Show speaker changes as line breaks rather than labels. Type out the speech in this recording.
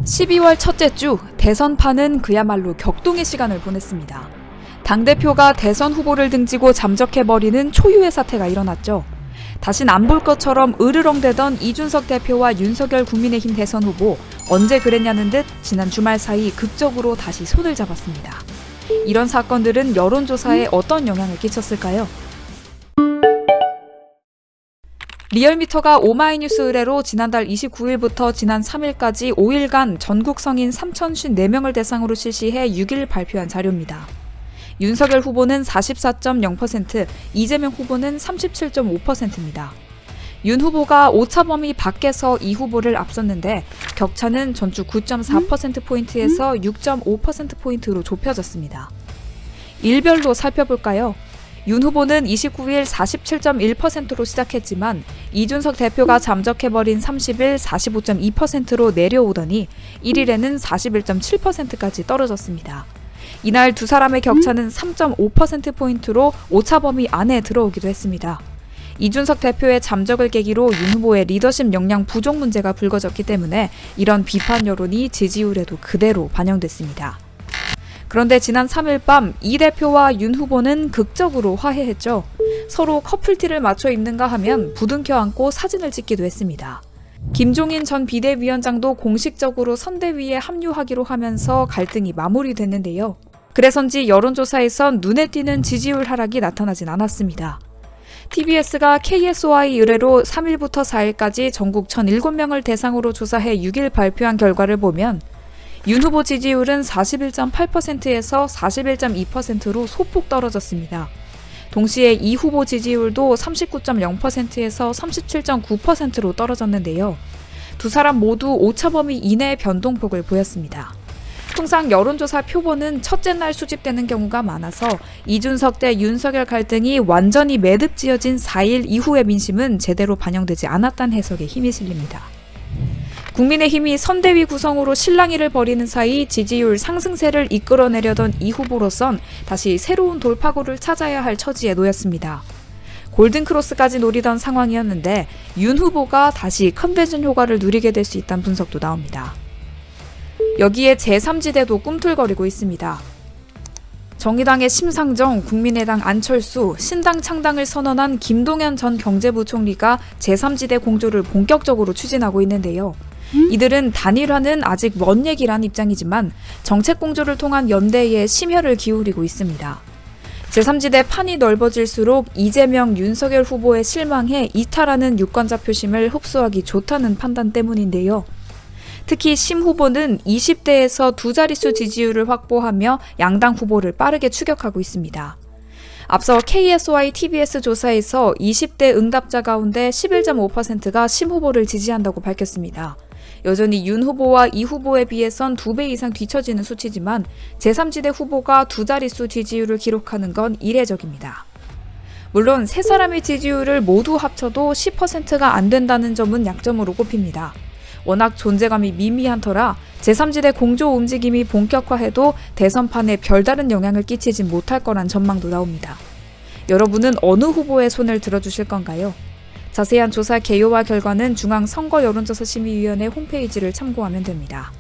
12월 첫째 주 대선판은 그야말로 격동의 시간을 보냈습니다. 당대표가 대선 후보를 등지고 잠적해버리는 초유의 사태가 일어났죠. 다신 안 볼 것처럼 으르렁대던 이준석 대표와 윤석열 국민의힘 대선 후보, 언제 그랬냐는 듯 지난 주말 사이 극적으로 다시 손을 잡았습니다. 이런 사건들은 여론조사에 어떤 영향을 끼쳤을까요? 리얼미터가 오마이뉴스 의뢰로 지난달 29일부터 지난 3일까지 5일간 전국 성인 3,054명을 대상으로 실시해 6일 발표한 자료입니다. 윤석열 후보는 44.0%, 이재명 후보는 37.5%입니다. 윤 후보가 오차 범위 밖에서 이 후보를 앞섰는데 격차는 전주 9.4%포인트에서 6.5%포인트로 좁혀졌습니다. 일별로 살펴볼까요? 윤 후보는 29일 47.1%로 시작했지만 이준석 대표가 잠적해버린 30일 45.2%로 내려오더니 1일에는 41.7%까지 떨어졌습니다. 이날 두 사람의 격차는 3.5%포인트로 오차 범위 안에 들어오기도 했습니다. 이준석 대표의 잠적을 계기로 윤 후보의 리더십 역량 부족 문제가 불거졌기 때문에 이런 비판 여론이 지지율에도 그대로 반영됐습니다. 그런데 지난 3일 밤 이 대표와 윤 후보는 극적으로 화해했죠. 서로 커플티를 맞춰 입는가 하면 부둥켜 안고 사진을 찍기도 했습니다. 김종인 전 비대위원장도 공식적으로 선대위에 합류하기로 하면서 갈등이 마무리됐는데요. 그래서인지 여론조사에선 눈에 띄는 지지율 하락이 나타나진 않았습니다. TBS가 KSOI 의뢰로 3일부터 4일까지 전국 1,007명을 대상으로 조사해 6일 발표한 결과를 보면 윤 후보 지지율은 41.8%에서 41.2%로 소폭 떨어졌습니다. 동시에 이 후보 지지율도 39.0%에서 37.9%로 떨어졌는데요. 두 사람 모두 오차 범위 이내의 변동폭을 보였습니다. 통상 여론조사 표본은 첫째 날 수집되는 경우가 많아서 이준석 대 윤석열 갈등이 완전히 매듭지어진 4일 이후의 민심은 제대로 반영되지 않았다는 해석에 힘이 실립니다. 국민의힘이 선대위 구성으로 실랑이를 벌이는 사이 지지율 상승세를 이끌어내려던 이 후보로선 다시 새로운 돌파구를 찾아야 할 처지에 놓였습니다. 골든크로스까지 노리던 상황이었는데 윤 후보가 다시 컨벤션 효과를 누리게 될 수 있다는 분석도 나옵니다. 여기에 제3지대도 꿈틀거리고 있습니다. 정의당의 심상정, 국민의당 안철수, 신당 창당을 선언한 김동연 전 경제부총리가 제3지대 공조를 본격적으로 추진하고 있는데요. 이들은 단일화는 아직 먼 얘기란 입장이지만 정책 공조를 통한 연대에 심혈을 기울이고 있습니다. 제3지대 판이 넓어질수록 이재명, 윤석열 후보에 실망해 이탈하는 유권자 표심을 흡수하기 좋다는 판단 때문인데요. 특히 심 후보는 20대에서 두 자릿수 지지율을 확보하며 양당 후보를 빠르게 추격하고 있습니다. 앞서 KSOI TBS 조사에서 20대 응답자 가운데 11.5%가 심 후보를 지지한다고 밝혔습니다. 여전히 윤 후보와 이 후보에 비해선 2배 이상 뒤처지는 수치지만 제3지대 후보가 두 자릿수 지지율을 기록하는 건 이례적입니다. 물론 세 사람의 지지율을 모두 합쳐도 10%가 안 된다는 점은 약점으로 꼽힙니다. 워낙 존재감이 미미한 터라 제3지대 공조 움직임이 본격화해도 대선판에 별다른 영향을 끼치진 못할 거란 전망도 나옵니다. 여러분은 어느 후보의 손을 들어주실 건가요? 자세한 조사 개요와 결과는 중앙선거여론조사심의위원회 홈페이지를 참고하면 됩니다.